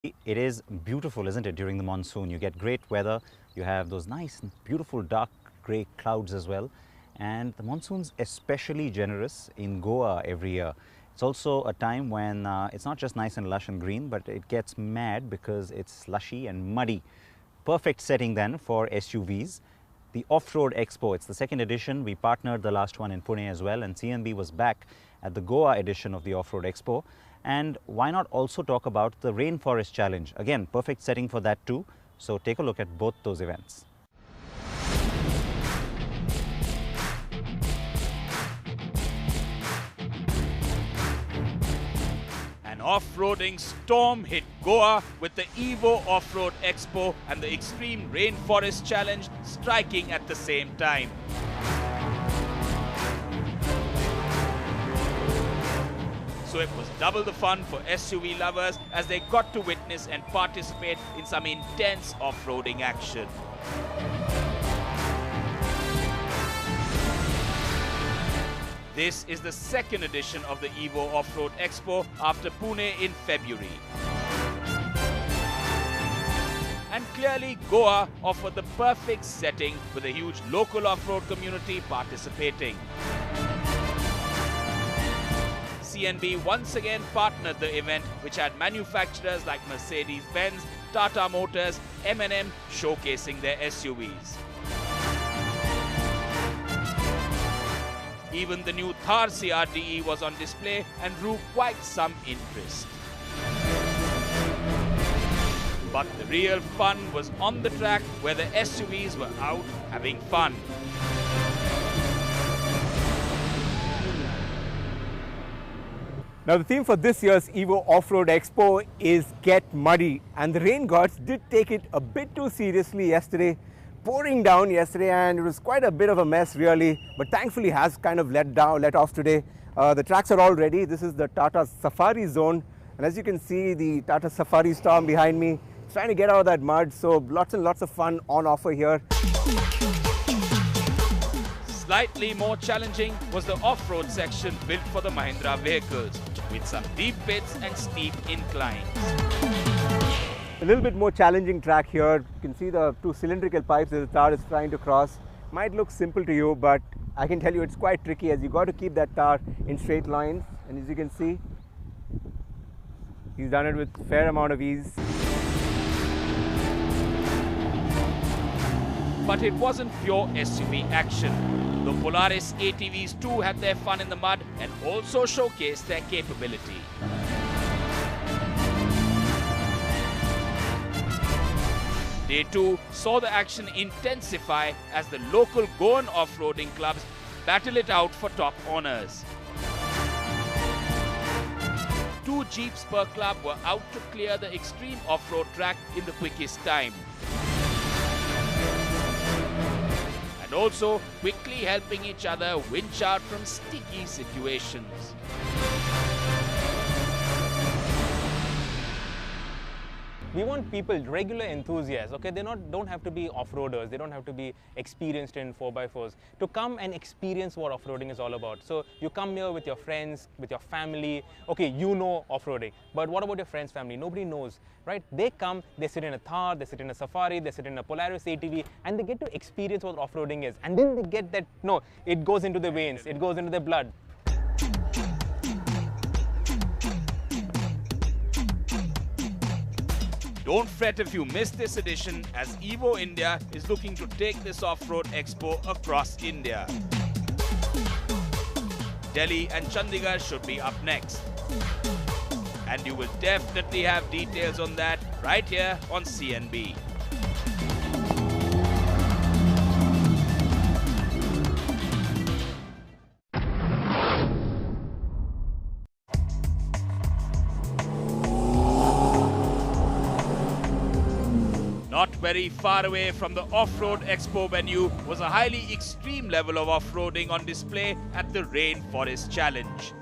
It is beautiful, isn't it, during the monsoon? You get great weather, you have those nice, beautiful dark grey clouds as well. And the monsoon's especially generous in Goa every year. It's also a time when it's not just nice and lush and green, but it gets mad because it's slushy and muddy. Perfect setting then for SUVs. The Off-Road Expo, it's the second edition. We partnered the last one in Pune as well, and CNB was back at the Goa edition of the Off-Road Expo. And why not also talk about the Rainforest Challenge? Again, perfect setting for that too. So take a look at both those events. An off-roading storm hit Goa with the Evo Off-Road Expo and the Extreme Rainforest Challenge striking at the same time. So it was double the fun for SUV lovers as they got to witness and participate in some intense off-roading action. This is the second edition of the Evo Off-Road Expo after Pune in February. And clearly Goa offered the perfect setting with a huge local off-road community participating. CNB once again partnered the event, which had manufacturers like Mercedes-Benz, Tata Motors, M&M showcasing their SUVs. Even the new Thar CRDE was on display and drew quite some interest. But the real fun was on the track where the SUVs were out having fun. Now the theme for this year's Evo Off-Road Expo is Get Muddy, and the rain gods did take it a bit too seriously yesterday, pouring down yesterday, and it was quite a bit of a mess really, but thankfully has kind of let off today. The tracks are all ready. This is the Tata Safari zone, and as you can see, the Tata Safari Storm behind me is trying to get out of that mud, so lots and lots of fun on offer here. Slightly more challenging was the off-road section built for the Mahindra vehicles, with some deep pits and steep inclines. A little bit more challenging track here. You can see the two cylindrical pipes that the tar is trying to cross. Might look simple to you, but I can tell you it's quite tricky as you got to keep that tar in straight lines. And as you can see, he's done it with a fair amount of ease. But it wasn't pure SUV action. The Polaris ATVs too had their fun in the mud and also showcased their capability. Day 2 saw the action intensify as the local Goan off-roading clubs battle it out for top honours. 2 jeeps per club were out to clear the extreme off-road track in the quickest time. And also quickly helping each other winch out from sticky situations. We want people, regular enthusiasts, okay? They don't have to be off-roaders, they don't have to be experienced in 4x4s, to come and experience what off-roading is all about. So you come here with your friends, with your family, okay, you know off-roading, but what about your friends' family? Nobody knows, right? They come, they sit in a Thar, they sit in a Safari, they sit in a Polaris ATV, and they get to experience what off-roading is. And then they get that, no, it goes into their veins, it goes into their blood. Don't fret if you missed this edition, as Evo India is looking to take this off-road expo across India. Delhi and Chandigarh should be up next. And you will definitely have details on that right here on CNB. Not very far away from the Off-Road Expo venue was a highly extreme level of off-roading on display at the Rainforest Challenge.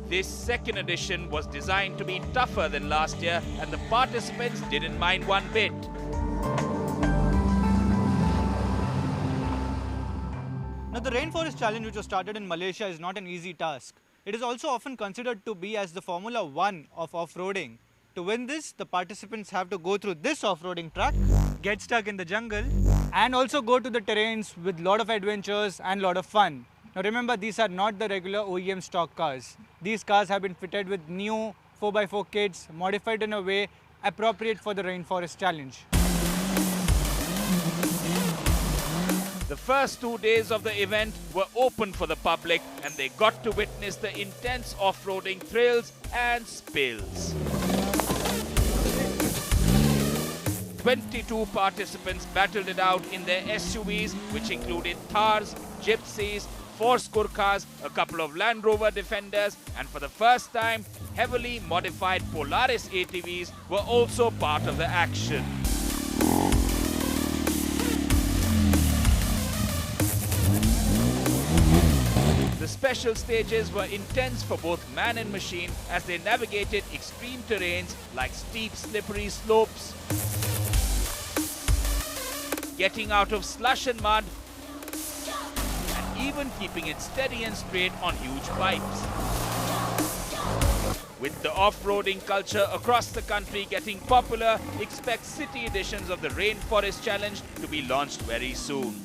This second edition was designed to be tougher than last year, and the participants didn't mind one bit. Now the Rainforest Challenge, which was started in Malaysia, is not an easy task. It is also often considered to be as the Formula 1 of off-roading. To win this, the participants have to go through this off-roading track, get stuck in the jungle, and also go to the terrains with lot of adventures and lot of fun. Now remember, these are not the regular OEM stock cars. These cars have been fitted with new 4x4 kits, modified in a way appropriate for the Rainforest Challenge. The first 2 days of the event were open for the public and they got to witness the intense off-roading thrills and spills. 22 participants battled it out in their SUVs, which included Thars, Gypsies, 4 Skurkas, a couple of Land Rover Defenders, and for the first time, heavily modified Polaris ATVs were also part of the action. The special stages were intense for both man and machine as they navigated extreme terrains like steep, slippery slopes, getting out of slush and mud, and even keeping it steady and straight on huge pipes. With the off-roading culture across the country getting popular, expect city editions of the Rainforest Challenge to be launched very soon.